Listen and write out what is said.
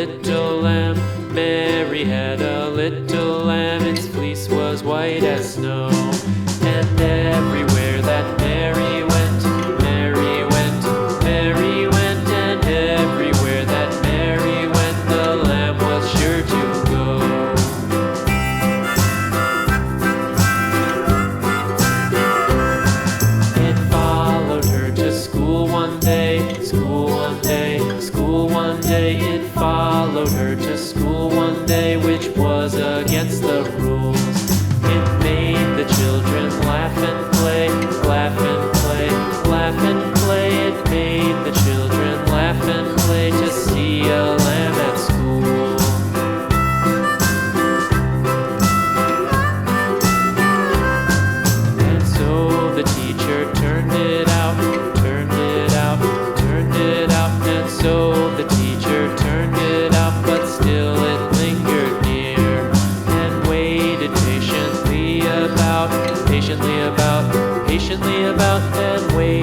little lamb. Mary had a little lamb, its fleece was white as snow. And everywhere that Mary went, Mary went, Mary went, and everywhere that Mary went, the lamb was sure to go. It followed her to school one day, school one day, school one day. It followed her to school one day, which was against the rules. It made the children laugh and play, laugh and play, laugh and play. It made the children laugh and play to see a lamb at school. And so the teacher turned it out, turned it out, turned it out. And so the teacher turned it out, but still it lingered near and waited patiently about, patiently about, patiently about, and waited.